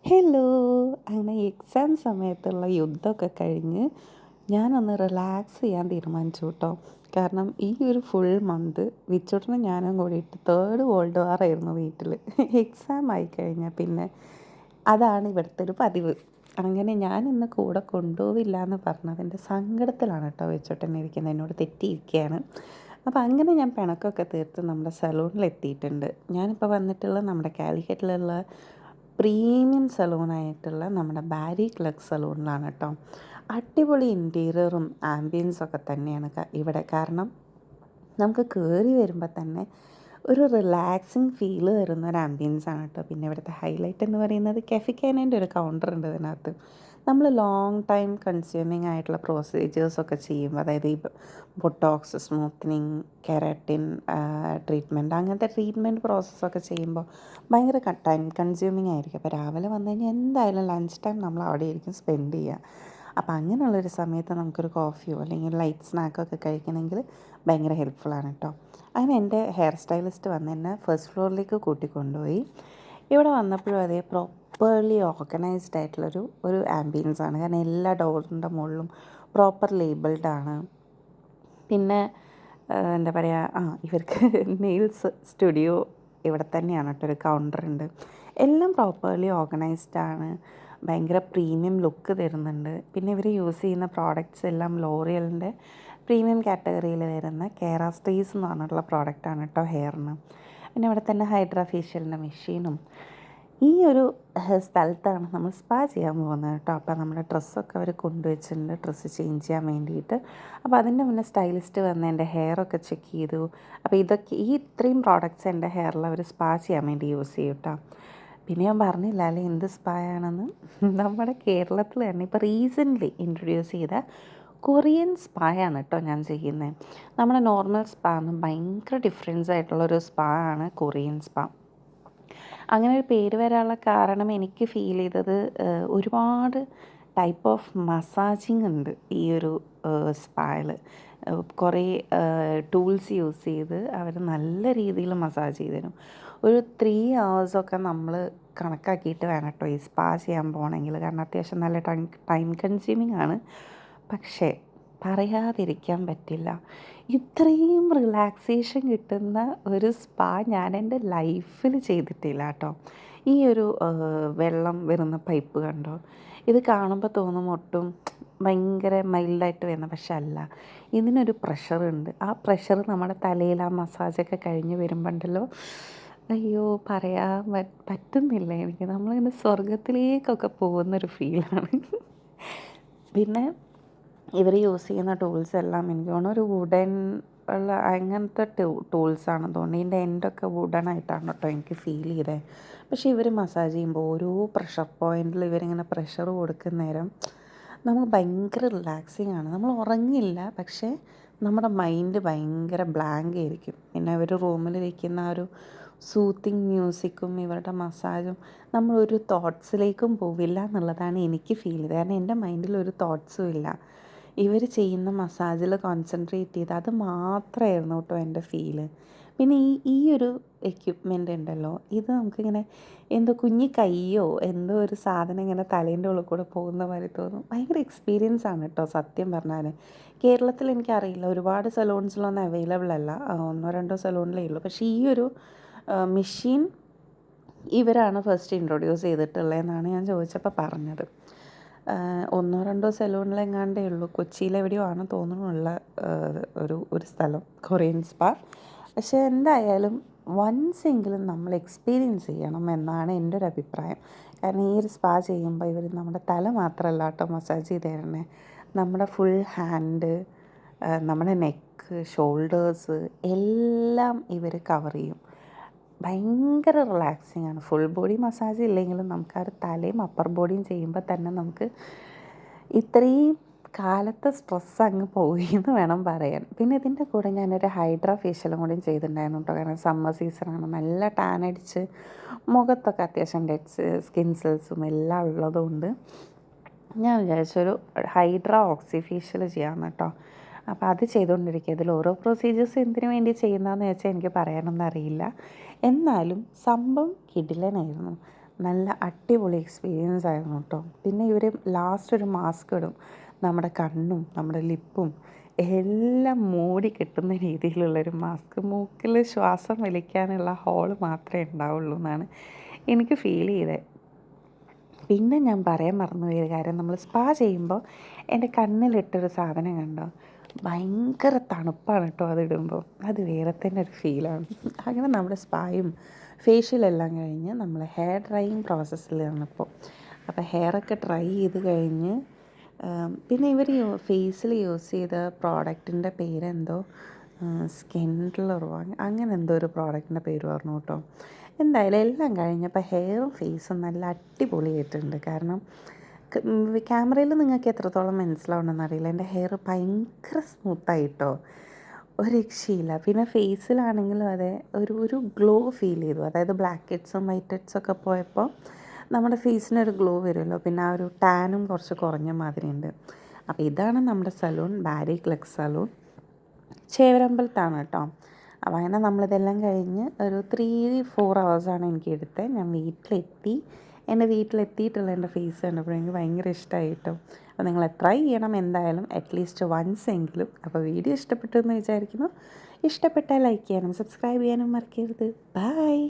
Hello! അങ്ങനെ exam സമയത്തുള്ള യുദ്ധമൊക്കെ കഴിഞ്ഞ് ഞാനൊന്ന് റിലാക്സ് ചെയ്യാൻ തീരുമാനിച്ചു കേട്ടോ. കാരണം ഈ ഒരു ഫുൾ മന്ത് വിച്ചൂട്ടനും ഞാനും കൂടിയിട്ട് തേർഡ് വേൾഡ് വാറായിരുന്നു വീട്ടിൽ. എക്സാം ആയിക്കഴിഞ്ഞാൽ പിന്നെ അതാണ് ഇവിടുത്തെ ഒരു പതിവ്. അങ്ങനെ ഞാനിന്ന് കൂടെ കൊണ്ടുപോവില്ല എന്ന് പറഞ്ഞതിൻ്റെ സങ്കടത്തിലാണ് കേട്ടോ വിച്ചൂട്ടൻ ഇരിക്കുന്നത്. എന്നോട് തെറ്റിയിരിക്കുകയാണ്. അപ്പോൾ അങ്ങനെ ഞാൻ പിണക്കമൊക്കെ തീർത്ത് നമ്മുടെ സലൂണിൽ എത്തിയിട്ടുണ്ട്. ഞാനിപ്പോൾ വന്നിട്ടുള്ളത് നമ്മുടെ കാലിക്കറ്റിലുള്ള പ്രീമിയം സലൂണായിട്ടുള്ള നമ്മുടെ ബാരി ക്ലർക്ക് സലൂണിലാണ് കേട്ടോ. അടിപൊളി ഇൻറ്റീരിയറും ആംബിയൻസും ഒക്കെ തന്നെയാണ് ഇവിടെ. കാരണം നമുക്ക് കയറി വരുമ്പോൾ തന്നെ ഒരു റിലാക്സിങ് ഫീല് തരുന്ന ഒരു ആംബിയൻസ് ആണ് കേട്ടോ. പിന്നെ ഇവിടുത്തെ ഹൈലൈറ്റ് എന്ന് പറയുന്നത് കെഫിക്കാനേൻ്റെ ഒരു കൗണ്ടർ ഉണ്ട് ഇതിനകത്ത്. നമ്മൾ ലോങ് ടൈം കൺസ്യൂമിങ് ആയിട്ടുള്ള പ്രൊസീജിയേഴ്സൊക്കെ ചെയ്യുമ്പോൾ, അതായത് ഈ ബൊട്ടോക്സ്, സ്മൂത്തനിങ്, കെരാറ്റിൻ ട്രീറ്റ്മെൻറ്റ്, അങ്ങനത്തെ ട്രീറ്റ്മെൻറ്റ് പ്രോസസ്സൊക്കെ ചെയ്യുമ്പോൾ ഭയങ്കര ടൈം കൺസ്യൂമിങ് ആയിരിക്കും. അപ്പോൾ രാവിലെ വന്നു കഴിഞ്ഞാൽ എന്തായാലും ലഞ്ച് ടൈം നമ്മൾ അവിടെ ആയിരിക്കും സ്പെൻഡ് ചെയ്യുക. അപ്പോൾ അങ്ങനെയുള്ളൊരു സമയത്ത് നമുക്കൊരു കോഫിയോ അല്ലെങ്കിൽ ലൈറ്റ് സ്നാക്കൊക്കെ കഴിക്കണമെങ്കിൽ ഭയങ്കര ഹെൽപ്ഫുള്ളാണ് കേട്ടോ. അങ്ങനെ എൻ്റെ ഹെയർ സ്റ്റൈലിസ്റ്റ് വന്ന് എന്നെ ഫസ്റ്റ് ഫ്ലോറിലേക്ക് കൂട്ടിക്കൊണ്ടുപോയി. ഇവിടെ വന്നപ്പോഴും അതേ പ്രോപ്പർലി ഓർഗനൈസ്ഡ് ആയിട്ടുള്ളൊരു ആംബിയൻസ് ആണ്. കാരണം എല്ലാ ഡോറിൻ്റെ മുകളിലും പ്രോപ്പർ ലേബിൾഡ് ആണ്. പിന്നെ എന്താ പറയുക, ഇവർക്ക് നെയിൽസ് സ്റ്റുഡിയോ ഇവിടെ തന്നെയാണ് കേട്ടോ. ഒരു കൗണ്ടറുണ്ട്. എല്ലാം പ്രോപ്പർലി ഓർഗനൈസ്ഡ് ആണ്. ഭയങ്കര പ്രീമിയം ലുക്ക് തരുന്നുണ്ട്. പിന്നെ ഇവർ യൂസ് ചെയ്യുന്ന പ്രോഡക്റ്റ്സ് എല്ലാം ലോറിയലിൻ്റെ പ്രീമിയം കാറ്റഗറിയിൽ വരുന്ന കെറാസ്റ്റീസ് എന്ന് പറഞ്ഞിട്ടുള്ള പ്രോഡക്റ്റാണ് കേട്ടോ ഹെയറിന്. പിന്നെ ഇവിടെ തന്നെ ഹൈഡ്രാ ഫേഷ്യലിൻ്റെ മെഷീനും. ഈ ഒരു സ്ഥലത്താണ് നമ്മൾ സ്പാ ചെയ്യാൻ പോകുന്നത് കേട്ടോ. അപ്പോൾ നമ്മുടെ ഡ്രസ്സൊക്കെ അവർ കൊണ്ടുവച്ചിട്ടുണ്ട്, ഡ്രസ്സ് ചേഞ്ച് ചെയ്യാൻ വേണ്ടിയിട്ട്. അപ്പോൾ അതിൻ്റെ മുന്നേ സ്റ്റൈലിസ്റ്റ് വന്ന് എൻ്റെ ഹെയറൊക്കെ ചെക്ക് ചെയ്തു. അപ്പോൾ ഈ ഇത്രയും പ്രോഡക്റ്റ്സ് എൻ്റെ ഹെയറിൽ അവർ സ്പാ ചെയ്യാൻ വേണ്ടി യൂസ് ചെയ്യും കേട്ടോ. പിന്നെ ഞാൻ പറഞ്ഞില്ല അല്ലേ എന്ത് സ്പാ ആണെന്ന്. നമ്മുടെ കേരളത്തിൽ തന്നെ ഇപ്പോൾ റീസെൻ്റ്ലി ഇൻട്രൊഡ്യൂസ് ചെയ്ത കൊറിയൻ സ്പാ ആണ് കേട്ടോ ഞാൻ ചെയ്യുന്നത്. നമ്മുടെ നോർമൽ സ്പാ ഭയങ്കര ഡിഫറൻസ് ആയിട്ടുള്ളൊരു സ്പാ ആണ് കൊറിയൻ സ്പാ. അങ്ങനെ ഒരു പേര് വരാനുള്ള കാരണം എനിക്ക് ഫീൽ ചെയ്തത് ഒരുപാട് ടൈപ്പ് ഓഫ് മസാജിങ് ഉണ്ട് ഈ ഒരു സ്പായിൽ. കുറേ ടൂൾസ് യൂസ് ചെയ്ത് അവർ നല്ല രീതിയിൽ മസാജ് ചെയ്ത് തരും. ഒരു 3 hours നമ്മൾ കണക്കാക്കിയിട്ട് വേണം കേട്ടോ ഈ സ്പാ ചെയ്യാൻ പോകണമെങ്കിൽ. കാരണം അത്യാവശ്യം നല്ല ടൈം കൺസ്യൂമിങ് ആണ്. പക്ഷേ പറയാതിരിക്കാൻ പറ്റില്ല, ഇത്രയും റിലാക്സേഷൻ കിട്ടുന്ന ഒരു സ്പാ ഞാൻ എൻ്റെ ലൈഫിൽ ചെയ്തിട്ടില്ല കേട്ടോ. ഈ ഒരു വെള്ളം വരുന്ന പൈപ്പ് കണ്ടോ, ഇത് കാണുമ്പോൾ തോന്നും ഒട്ടും ഭയങ്കര മൈൽഡായിട്ട് വരുന്ന, പക്ഷെ അല്ല, ഇതിനൊരു പ്രഷറുണ്ട്. ആ പ്രഷർ നമ്മുടെ തലയിൽ ആ മസാജൊക്കെ കഴിഞ്ഞ് വരുമ്പോണ്ടല്ലോ, അയ്യോ പറയാൻ പറ്റുന്നില്ല എനിക്ക്. നമ്മളിങ്ങനെ സ്വർഗത്തിലേക്കൊക്കെ പോകുന്നൊരു ഫീലാണ്. പിന്നെ ഇവർ യൂസ് ചെയ്യുന്ന ടൂൾസ് എല്ലാം എനിക്ക് തോന്നുന്നു ഒരു വുഡൻ ഉള്ള അങ്ങനത്തെ ടൂൾസാണെന്ന് തോന്നുന്നു. ഇതിൻ്റെ എൻഡൊക്കെ വുഡൻ ആയിട്ടാണ് കേട്ടോ എനിക്ക് ഫീൽ ചെയ്തത്. പക്ഷേ ഇവർ മസാജ് ചെയ്യുമ്പോൾ ഓരോ പ്രഷർ പോയിന്റിൽ ഇവരിങ്ങനെ പ്രഷർ കൊടുക്കുന്ന നേരം നമുക്ക് ഭയങ്കര റിലാക്സിങ് ആണ്. നമ്മൾ ഉറങ്ങില്ല, പക്ഷേ നമ്മുടെ മൈൻഡ് ഭയങ്കര ബ്ലാങ്ക് ആയിരിക്കും. പിന്നെ ഇവർ റൂമിൽ വയ്ക്കുന്ന ആ ഒരു സൂത്തിങ് മ്യൂസിക്കും ഇവരുടെ മസാജും നമ്മളൊരു തോട്ട്സിലേക്കും പോവില്ല എന്നുള്ളതാണ് എനിക്ക് ഫീൽ ചെയ്തത്. കാരണം എൻ്റെ മൈൻഡിൽ ഒരു തോട്ട്സും ഇല്ല. ഇവർ ചെയ്യുന്ന മസാജിൽ കോൺസെൻട്രേറ്റ് ചെയ്ത് അത് മാത്രമായിരുന്നു കേട്ടോ എൻ്റെ ഫീല്. പിന്നെ ഈ ഒരു എക്യുപ്മെൻ്റ് ഉണ്ടല്ലോ, ഇത് നമുക്കിങ്ങനെ എന്തോ കുഞ്ഞി കയ്യോ എന്തോ ഒരു സാധനം ഇങ്ങനെ തലേൻ്റെ ഉള്ളിൽ കൂടെ പോകുന്ന മാതിരി തോന്നും. ഭയങ്കര എക്സ്പീരിയൻസ് ആണ് കേട്ടോ സത്യം പറഞ്ഞാൽ. കേരളത്തിൽ എനിക്കറിയില്ല, ഒരുപാട് സലൂൺസിലൊന്നും അവൈലബിൾ അല്ല, 1-2 സലൂണിലേ ഉള്ളൂ. പക്ഷേ ഈ ഒരു മെഷീൻ ഇവരാണ് ഫസ്റ്റ് ഇൻട്രൊഡ്യൂസ് ചെയ്തിട്ടുള്ളതെന്നാണ് ഞാൻ ചോദിച്ചപ്പോൾ പറഞ്ഞത്. 1-2 സലൂണിലെങ്ങാണ്ടേ ഉള്ളൂ, കൊച്ചിയിലെവിടെയോ ആണ് തോന്നുന്നുള്ള ഒരു സ്ഥലം കൊറിയൻ സ്പാ. പക്ഷേ എന്തായാലും വൺസ് എങ്കിലും നമ്മൾ എക്സ്പീരിയൻസ് ചെയ്യണം എന്നാണ് എൻ്റെ ഒരു അഭിപ്രായം. കാരണം ഈ ഒരു സ്പാ ചെയ്യുമ്പോൾ ഇവർ നമ്മുടെ തല മാത്രമല്ല കേട്ടോ മസാജ് ചെയ്ത് തരണേ, നമ്മുടെ ഫുൾ ഹാൻഡ്, നമ്മുടെ നെക്ക്, ഷോൾഡേഴ്സ് എല്ലാം ഇവർ കവർ ചെയ്യും. ഭയങ്കര റിലാക്സിങ് ആണ്. ഫുൾ ബോഡി മസാജ് ഇല്ലെങ്കിലും നമുക്ക് ആ ഒരു തലയും അപ്പർ ബോഡിയും ചെയ്യുമ്പോൾ തന്നെ നമുക്ക് ഇത്രയും കാലത്തെ സ്ട്രെസ് അങ്ങ് പോയി എന്ന് വേണം പറയാൻ. പിന്നെ ഇതിൻ്റെ കൂടെ ഞാനൊരു ഹൈഡ്രാ ഫേഷ്യലും കൂടി ചെയ്തിട്ടുണ്ടായിരുന്നു കേട്ടോ. കാരണം സമ്മർ സീസണാണ്, നല്ല ടാൻ അടിച്ച് മുഖത്തൊക്കെ അത്യാവശ്യം ഡെഡ് സ്കിൻ സെൽസും എല്ലാം ഉള്ളതുകൊണ്ട് ഞാൻ വിചാരിച്ചൊരു ഹൈഡ്രാ ഓക്സി ഫേഷ്യൽ ചെയ്യാമെന്ന് കേട്ടോ. അപ്പോൾ അത് ചെയ്തുകൊണ്ടിരിക്കുക. ഇതിൽ ഓരോ പ്രൊസീജിയേഴ്സ് എന്തിനു വേണ്ടി ചെയ്യുന്നതെന്ന് വെച്ചാൽ എനിക്ക് പറയാനൊന്നും അറിയില്ല. എന്നാലും സംഭവം കിടിലനായിരുന്നു. നല്ല അടിപൊളി എക്സ്പീരിയൻസ് ആയിരുന്നു കേട്ടോ. പിന്നെ ഇവർ ലാസ്റ്റ് ഒരു മാസ്ക് ഇടും, നമ്മുടെ കണ്ണും നമ്മുടെ ലിപ്പും എല്ലാം മൂടി കെട്ടുന്ന രീതിയിലുള്ളൊരു മാസ്ക്. മൂക്കിൽ ശ്വാസം വലിക്കാനുള്ള ഹോള് മാത്രമേ ഉണ്ടാവുള്ളൂ എന്നാണ് എനിക്ക് ഫീൽ ചെയ്തത്. പിന്നെ ഞാൻ പറയാൻ മറന്നുപോയ ഒരു കാര്യം, നമ്മൾ സ്പാ ചെയ്യുമ്പോൾ എൻ്റെ കണ്ണിലിട്ടൊരു സാധനം കണ്ടോ, ഭയങ്കര തണുപ്പാണ് കേട്ടോ അതിടുമ്പോൾ. അത് വേറെ തന്നെ ഒരു ഫീലാണ്. അങ്ങനെ നമ്മുടെ സ്പായും ഫേഷ്യലെല്ലാം കഴിഞ്ഞ് നമ്മൾ ഹെയർ ഡ്രൈയിങ് പ്രോസസ്സിലാണ് ഇപ്പോൾ. അപ്പോൾ ഹെയറൊക്കെ ഡ്രൈ ചെയ്ത് കഴിഞ്ഞ് പിന്നെ ഇവർ ഫേസിൽ യൂസ് ചെയ്ത പ്രോഡക്റ്റിൻ്റെ പേരെന്തോ സ്കിൻലറോ അങ്ങനെ എന്തോ ഒരു പ്രോഡക്റ്റിൻ്റെ പേര് പറഞ്ഞു കേട്ടോ. എന്തായാലും എല്ലാം കഴിഞ്ഞപ്പോൾ ഹെയറും ഫേസും നല്ല അടിപൊളിയായിട്ടുണ്ട്. കാരണം ക്യാമറയിൽ നിങ്ങൾക്ക് എത്രത്തോളം മനസ്സിലാവണമെന്ന് അറിയില്ല, എൻ്റെ ഹെയർ ഭയങ്കര സ്മൂത്തായിട്ടോ, ഒരു രക്ഷയില്ല. പിന്നെ ഫേസിലാണെങ്കിലും അതെ, ഒരു ഗ്ലോ ഫീൽ ചെയ്തു. അതായത് ബ്ലാക്ക് ഹെഡ്സും വൈറ്റ് ഹെഡ്സും ഒക്കെ പോയപ്പോൾ നമ്മുടെ ഫേസിനൊരു ഗ്ലോ വരുമല്ലോ. പിന്നെ ആ ഒരു ടാനും കുറച്ച് കുറഞ്ഞ മാതിരിയുണ്ട്. അപ്പോൾ ഇതാണ് നമ്മുടെ സലൂൺ, ബാരി ക്ലക്സ് സലൂൺ, ചേവരമ്പലത്താണ് കേട്ടോ. അപ്പോൾ അങ്ങനെ നമ്മളിതെല്ലാം കഴിഞ്ഞ് ഒരു 3-4 ഹവേഴ്സാണ് എനിക്ക് എടുത്തത്. ഞാൻ വീട്ടിലെത്തി. എൻ്റെ വീട്ടിലെത്തിയിട്ടുള്ള എൻ്റെ ഫേസ് കണ്ടപ്പോൾ എനിക്ക് ഭയങ്കര ഇഷ്ടമായി കേട്ടോ. അപ്പോൾ നിങ്ങൾ ട്രൈ ചെയ്യണം എന്തായാലും, അറ്റ്ലീസ്റ്റ് വൺസ് എങ്കിലും. അപ്പോൾ വീഡിയോ ഇഷ്ടപ്പെട്ടു എന്ന് വിചാരിക്കുന്നു. ഇഷ്ടപ്പെട്ടാൽ ലൈക്ക് ചെയ്യാനും സബ്സ്ക്രൈബ് ചെയ്യാനും മറക്കരുത്. ബൈ.